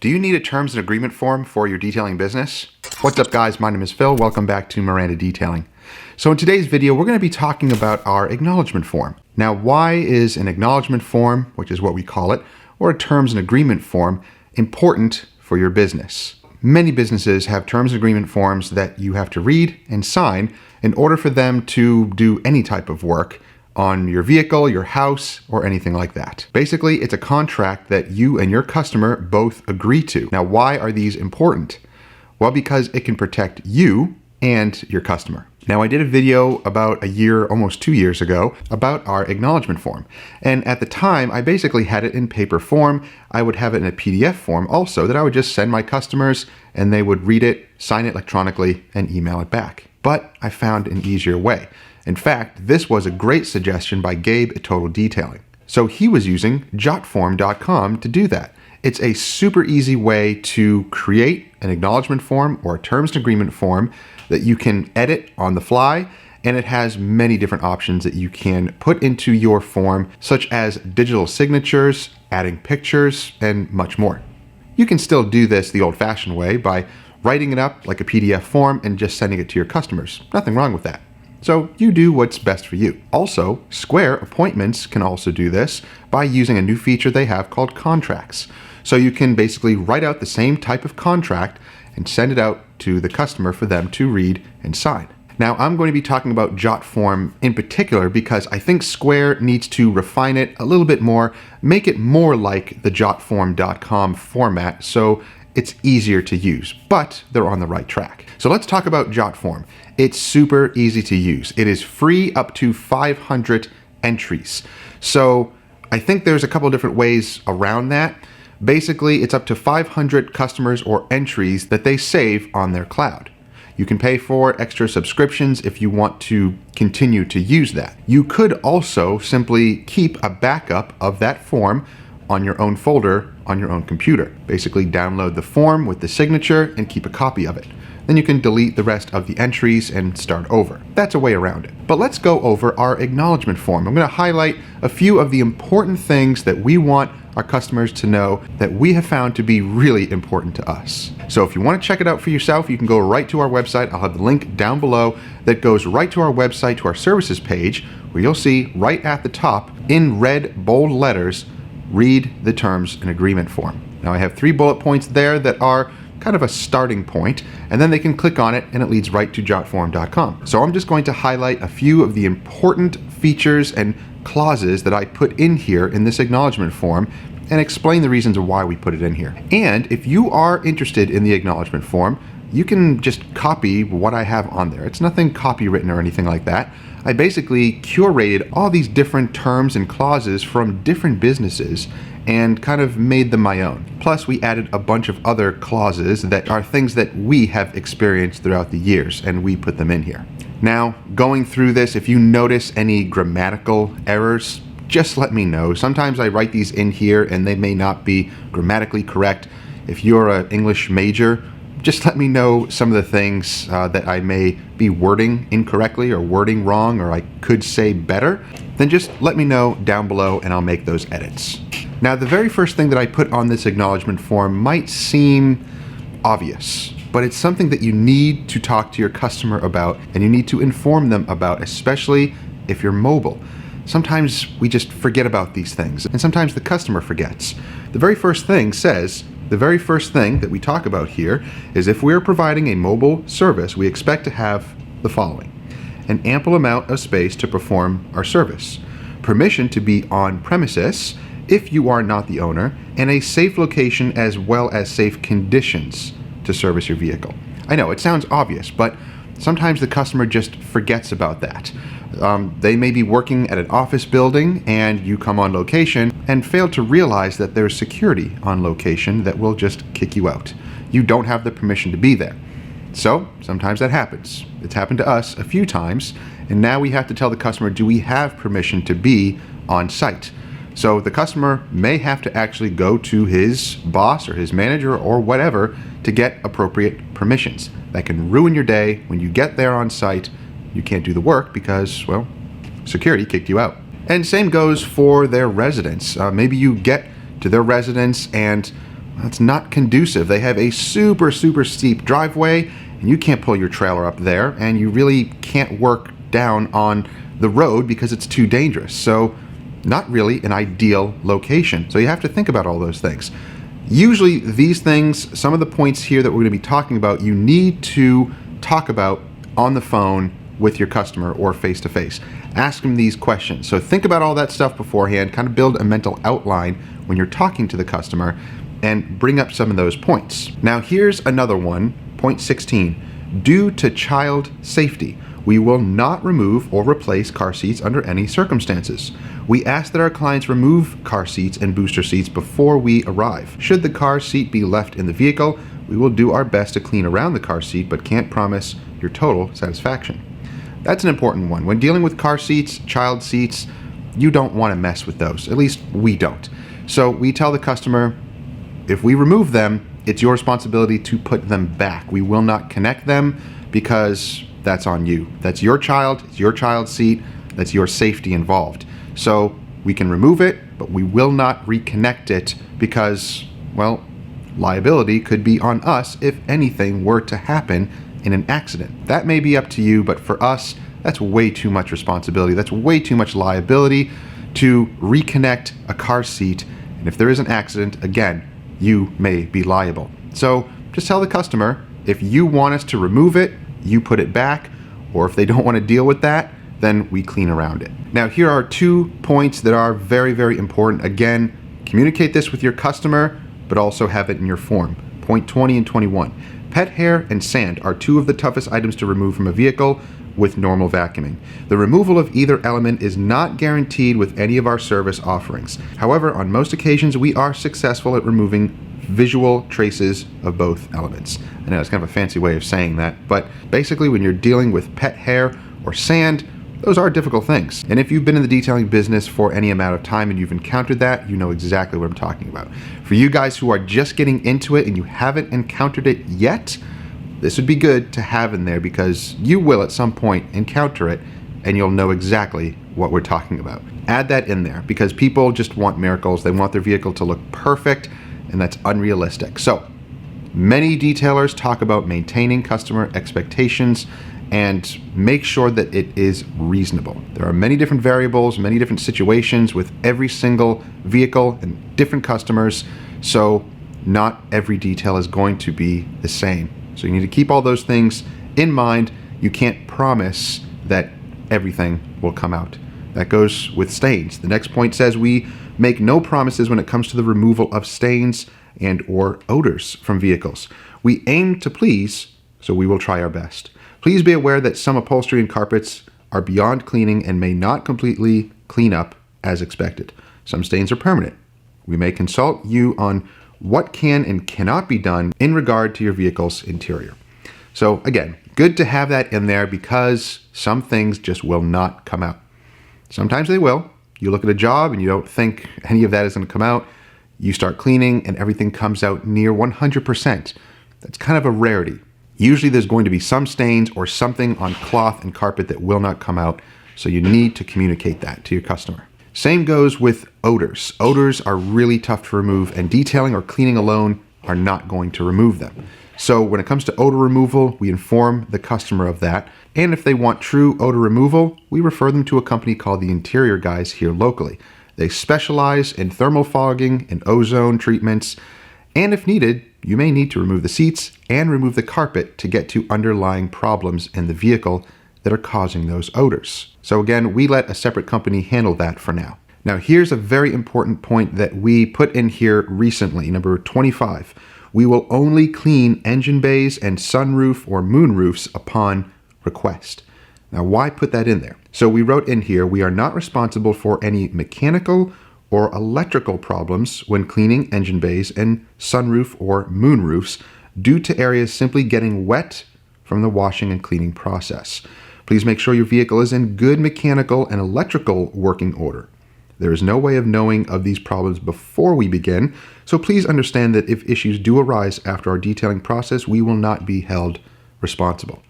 Do you need a terms and agreement form for your detailing business? What's up guys, my name is Phil. Welcome back to Miranda Detailing. So in today's video, we're going to be talking about our acknowledgement form. Now, why is an acknowledgement form, which is what we call it, or a terms and agreement form, important for your business? Many businesses have terms and agreement forms that you have to read and sign in order for them to do any type of work on your vehicle, your house, or anything like that. Basically, it's a contract that you and your customer both agree to. Now, why are these important? Well, because it can protect you and your customer. Now, I did a video about a year, almost 2 years ago, about our acknowledgement form. And at the time, I basically had it in paper form. I would have it in a PDF form also that I would just send my customers and they would read it, sign it electronically, and email it back. But I found an easier way. In fact, this was a great suggestion by Gabe at Total Detailing. So he was using jotform.com to do that. It's a super easy way to create an acknowledgement form or a terms and agreement form that you can edit on the fly, and it has many different options that you can put into your form, such as digital signatures, adding pictures, and much more. You can still do this the old-fashioned way by writing it up like a PDF form and just sending it to your customers. Nothing wrong with that. So you do what's best for you. Also, Square Appointments can also do this by using a new feature they have called contracts. So you can basically write out the same type of contract and send it out to the customer for them to read and sign. Now, I'm going to be talking about Jotform in particular because I think Square needs to refine it a little bit more, make it more like the jotform.com format so it's easier to use, but they're on the right track. So let's talk about Jotform. It's super easy to use. It is free up to 500 entries. So I think there's a couple different ways around that. Basically, it's up to 500 customers or entries that they save on their cloud. You can pay for extra subscriptions if you want to continue to use that. You could also simply keep a backup of that form on your own folder on your own computer. Basically download the form with the signature and keep a copy of it. Then you can delete the rest of the entries and start over. That's a way around it. But let's go over our acknowledgement form. I'm going to highlight a few of the important things that we want our customers to know that we have found to be really important to us. So if you want to check it out for yourself, you can go right to our website. I'll have the link down below that goes right to our website, to our services page, where you'll see right at the top in red bold letters, read the terms and agreement form. Now I have 3 bullet points there that are kind of a starting point, and then they can click on it and it leads right to jotform.com. So I'm just going to highlight a few of the important features and clauses that I put in here in this acknowledgement form and explain the reasons why we put it in here. And if you are interested in the acknowledgement form, you can just copy what I have on there. It's nothing copywritten or anything like that. I basically curated all these different terms and clauses from different businesses and kind of made them my own. Plus, we added a bunch of other clauses that are things that we have experienced throughout the years, and we put them in here. Now, going through this, if you notice any grammatical errors, just let me know. Sometimes I write these in here and they may not be grammatically correct. If you're an English major, just let me know some of the things that I may be wording incorrectly or wording wrong, or I could say better. Then just let me know down below and I'll make those edits. Now, the very first thing that I put on this acknowledgement form might seem obvious, but it's something that you need to talk to your customer about and you need to inform them about, especially if you're mobile. Sometimes we just forget about these things, and sometimes the customer forgets. The very first thing that we talk about here is if we're providing a mobile service, we expect to have the following: an ample amount of space to perform our service, permission to be on premises if you are not the owner, and a safe location as well as safe conditions to service your vehicle. I know it sounds obvious, but sometimes the customer just forgets about that. They may be working at an office building and you come on location and fail to realize that there's security on location that will just kick you out. You don't have the permission to be there. So sometimes that happens. It's happened to us a few times, and now we have to tell the customer, do we have permission to be on site? So the customer may have to actually go to his boss or his manager or whatever to get appropriate permissions. That can ruin your day. When you get there on site, you can't do the work because, well, security kicked you out. And same goes for their residence. Maybe you get to their residence and That's not conducive. They have a super steep driveway, and you can't pull your trailer up there, and you really can't work down on the road because it's too dangerous. So not really an ideal location. So you have to think about all those things. Usually these things, some of the points here that we're going to be talking about, you need to talk about on the phone with your customer or face-to-face. Ask them these questions. So think about all that stuff beforehand, kind of build a mental outline when you're talking to the customer, and bring up some of those points. Now here's another one, point 16. Due to child safety, we will not remove or replace car seats under any circumstances. We ask that our clients remove car seats and booster seats before we arrive. Should the car seat be left in the vehicle, we will do our best to clean around the car seat, but can't promise your total satisfaction. That's an important one. When dealing with car seats, child seats, you don't want to mess with those. At least we don't. So we tell the customer, if we remove them, it's your responsibility to put them back. We will not connect them because that's on you. That's your child, it's your child's seat, that's your safety involved. So we can remove it, but we will not reconnect it because, well, liability could be on us if anything were to happen in an accident. That may be up to you, but for us, that's way too much responsibility. That's way too much liability to reconnect a car seat. And if there is an accident, again, you may be liable. So just tell the customer, if you want us to remove it, you put it back, or if they don't want to deal with that, then we clean around it. Now here are 2 points that are very important. Again, communicate this with your customer, but also have it in your form. Point 20 and 21. Pet hair and sand are 2 of the toughest items to remove from a vehicle with normal vacuuming. The removal of either element is not guaranteed with any of our service offerings. However, on most occasions, we are successful at removing visual traces of both elements. I know it's kind of a fancy way of saying that, but basically when you're dealing with pet hair or sand, those are difficult things. And if you've been in the detailing business for any amount of time and you've encountered that, you know exactly what I'm talking about. For you guys who are just getting into it and you haven't encountered it yet, this would be good to have in there because you will at some point encounter it and you'll know exactly what we're talking about. Add that in there because people just want miracles. They want their vehicle to look perfect, and that's unrealistic. So many detailers talk about maintaining customer expectations and make sure that it is reasonable. There are many different variables, many different situations with every single vehicle and different customers, so not every detail is going to be the same. So you need to keep all those things in mind. You can't promise that everything will come out. That goes with stains. The next point says we make no promises when it comes to the removal of stains and or odors from vehicles. We aim to please, so we will try our best. Please be aware that some upholstery and carpets are beyond cleaning and may not completely clean up as expected. Some stains are permanent. We may consult you on what can and cannot be done in regard to your vehicle's interior. So again, good to have that in there because some things just will not come out. Sometimes they will. You look at a job and you don't think any of that is going to come out. You start cleaning and everything comes out near 100%. That's kind of a rarity. Usually there's going to be some stains or something on cloth and carpet that will not come out, so you need to communicate that to your customer. Same goes with odors. Odors are really tough to remove, and detailing or cleaning alone are not going to remove them. So when it comes to odor removal, we inform the customer of that, and if they want true odor removal, we refer them to a company called the Interior Guys here locally. They specialize in thermal fogging and ozone treatments, and if needed, you may need to remove the seats and remove the carpet to get to underlying problems in the vehicle that are causing those odors. So again, we let a separate company handle that for now. Now here's a very important point that we put in here recently, number 25. We will only clean engine bays and sunroof or moonroofs upon request. Now why put that in there? So we wrote in here, we are not responsible for any mechanical or electrical problems when cleaning engine bays and sunroof or moonroofs due to areas simply getting wet from the washing and cleaning process. Please make sure your vehicle is in good mechanical and electrical working order. There is no way of knowing of these problems before we begin, so please understand that if issues do arise after our detailing process, we will not be held responsible.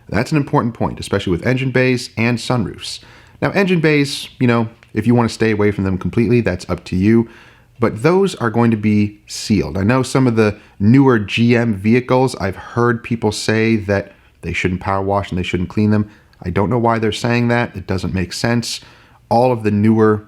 That's an important point, especially with engine bays and sunroofs. Now, engine bays, if you want to stay away from them completely, that's up to you. but those are going to be sealed. I know some of the newer GM vehicles, I've heard people say that they shouldn't power wash and they shouldn't clean them. I don't know why they're saying that. It doesn't make sense. All of the newer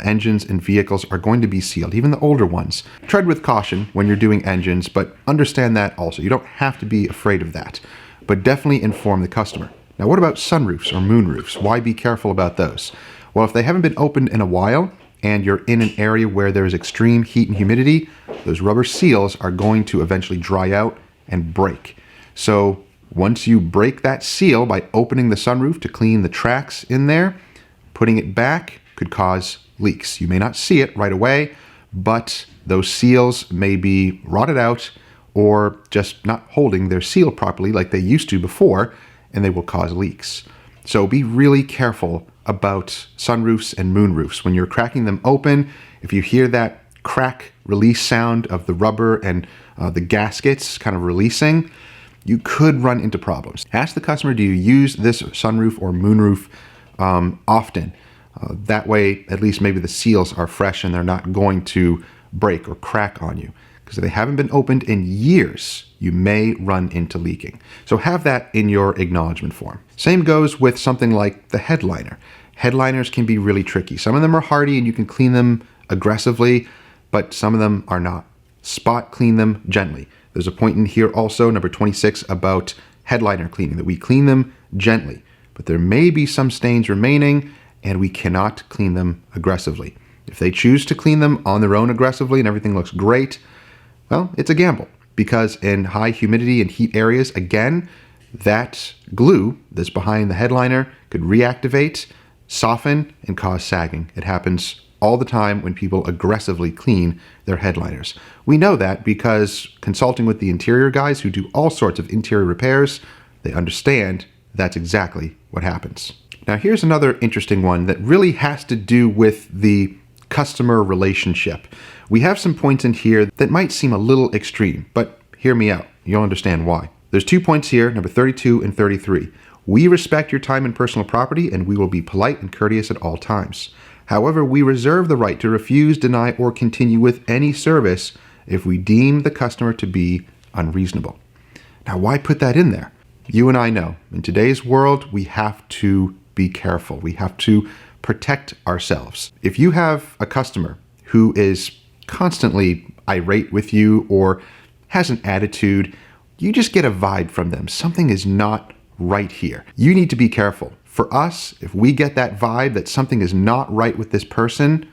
engines and vehicles are going to be sealed, even the older ones. Tread with caution when you're doing engines, but understand that also. You don't have to be afraid of that, but definitely inform the customer. Now, what about sunroofs or moonroofs? Why be careful about those? Well, if they haven't been opened in a while and you're in an area where there is extreme heat and humidity, those rubber seals are going to eventually dry out and break. So once you break that seal by opening the sunroof to clean the tracks in there, putting it back could cause leaks. You may not see it right away, but those seals may be rotted out or just not holding their seal properly like they used to before, and they will cause leaks. So be really careful about sunroofs and moonroofs. When you're cracking them open, if you hear that crack release sound of the rubber and the gaskets kind of releasing, you could run into problems. Ask the customer, do you use this sunroof or moonroof often? That way, at least maybe the seals are fresh and they're not going to break or crack on you. Because if they haven't been opened in years, you may run into leaking. So have that in your acknowledgement form. Same goes with something like the headliner. Headliners can be really tricky. Some of them are hardy and you can clean them aggressively, but some of them are not. Spot clean them gently. There's a point in here also, number 26, about headliner cleaning, that we clean them gently. But there may be some stains remaining and we cannot clean them aggressively. If they choose to clean them on their own aggressively and everything looks great, well, it's a gamble, because in high humidity and heat areas, again, that glue that's behind the headliner could reactivate, soften, and cause sagging. It happens all the time when people aggressively clean their headliners. We know that because consulting with the interior guys who do all sorts of interior repairs, they understand that's exactly what happens. Now, here's another interesting one that really has to do with the customer relationship. We have some points in here that might seem a little extreme, but hear me out. You'll understand why. There's 2 points here, number 32 and 33. We respect your time and personal property, and we will be polite and courteous at all times. However, we reserve the right to refuse, deny, or continue with any service if we deem the customer to be unreasonable. Now, why put that in there? You and I know, in today's world, we have to be careful. We have to protect ourselves. If you have a customer who is constantly irate with you or has an attitude, you just get a vibe from them. Something is not right here. You need to be careful. For us, if we get that vibe that something is not right with this person,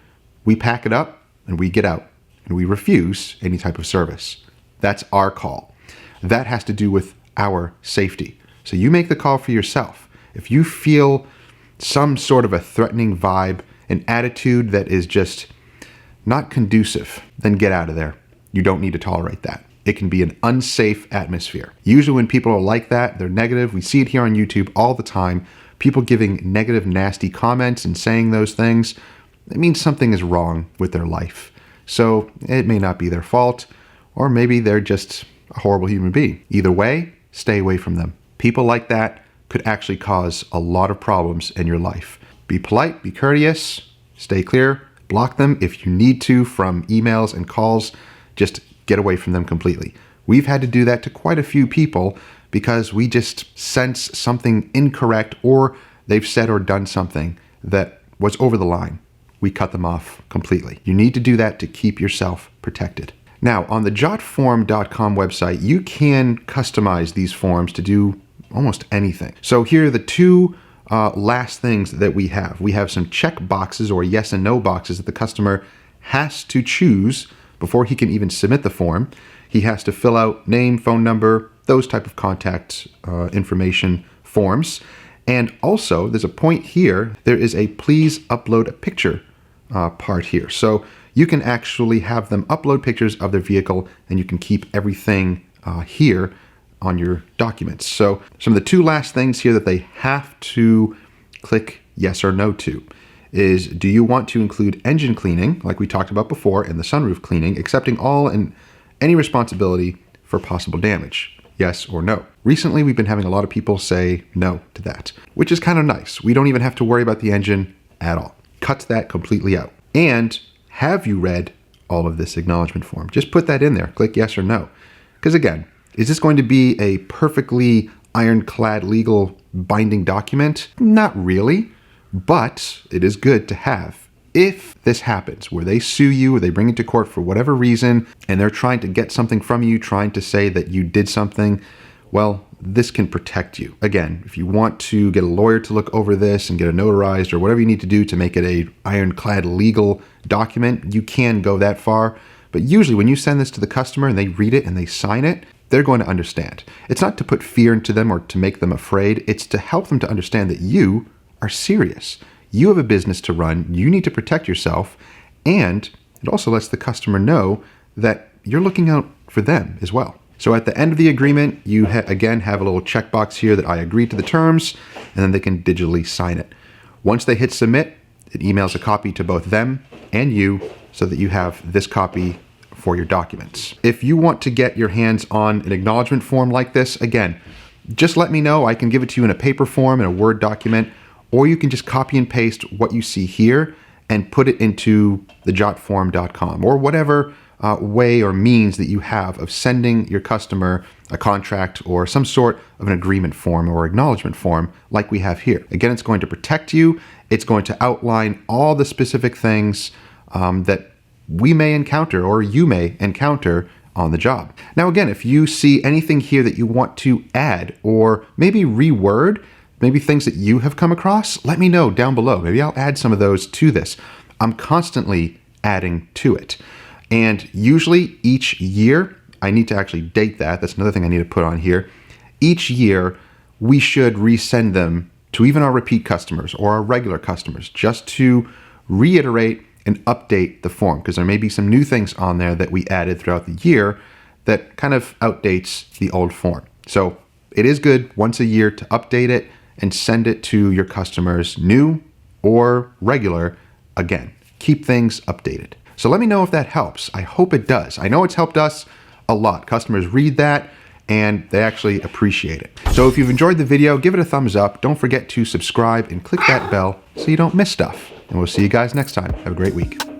we pack it up and we get out and we refuse any type of service. That's our call. That has to do with our safety. So you make the call for yourself. If you feel some sort of a threatening vibe, an attitude that is just not conducive, then get out of there. You don't need to tolerate that. It can be an unsafe atmosphere. Usually when people are like that, they're negative. We see it here on YouTube all the time. People giving negative, nasty comments and saying those things. It means something is wrong with their life. So it may not be their fault, or maybe they're just a horrible human being. Either way, stay away from them. People like that could actually cause a lot of problems in your life. Be polite, be courteous, stay clear, block them if you need to from emails and calls. Just get away from them completely. We've had to do that to quite a few people because we just sense something incorrect or they've said or done something that was over the line. We cut them off completely. You need to do that to keep yourself protected. Now, on the jotform.com website, you can customize these forms to do almost anything. So here are the two last things that we have. We have some check boxes or yes and no boxes that the customer has to choose before he can even submit the form. He has to fill out name, phone number, those type of contact information forms. And also, there's a point here, there is a please upload a picture part here. So you can actually have them upload pictures of their vehicle and you can keep everything here on your documents. So some of the two last things here that they have to click yes or no to is, do you want to include engine cleaning, like we talked about before, and the sunroof cleaning, accepting all and any responsibility for possible damage? Yes or no. Recently, we've been having a lot of people say no to that, which is kind of nice. We don't even have to worry about the engine at all. Cut that completely out. And have you read all of this acknowledgement form? Just put that in there. Click yes or no. Because again, is this going to be a perfectly ironclad legal binding document? Not really, but it is good to have. If this happens, where they sue you or they bring it to court for whatever reason, and they're trying to get something from you, trying to say that you did something, well, this can protect you. Again, if you want to get a lawyer to look over this and get it notarized or whatever you need to do to make it a ironclad legal document, you can go that far. But usually when you send this to the customer and they read it and they sign it, they're going to understand. It's not to put fear into them or to make them afraid. It's to help them to understand that you are serious. You have a business to run, you need to protect yourself, and it also lets the customer know that you're looking out for them as well. So at the end of the agreement, you again have a little checkbox here that I agree to the terms, and then they can digitally sign it. Once they hit submit, it emails a copy to both them and you so that you have this copy for your documents. If you want to get your hands on an acknowledgement form like this, again, just let me know. I can give it to you in a paper form, in a Word document, or you can just copy and paste what you see here and put it into the jotform.com or whatever way or means that you have of sending your customer a contract or some sort of an agreement form or acknowledgement form like we have here. Again, it's going to protect you. It's going to outline all the specific things that we may encounter or you may encounter on the job. Now, again, if you see anything here that you want to add or maybe reword, maybe things that you have come across, let me know down below. Maybe I'll add some of those to this. I'm constantly adding to it. And usually each year, I need to actually date that. That's another thing I need to put on here. Each year, we should resend them to even our repeat customers or our regular customers just to reiterate and update the form, because there may be some new things on there that we added throughout the year that kind of outdates the old form. So it is good once a year to update it and send it to your customers, new or regular. Again, keep things updated. So let me know if that helps. I hope it does. I know it's helped us a lot. Customers read that and they actually appreciate it. So if you've enjoyed the video, give it a thumbs up. Don't forget to subscribe and click that bell so you don't miss stuff. And we'll see you guys next time. Have a great week.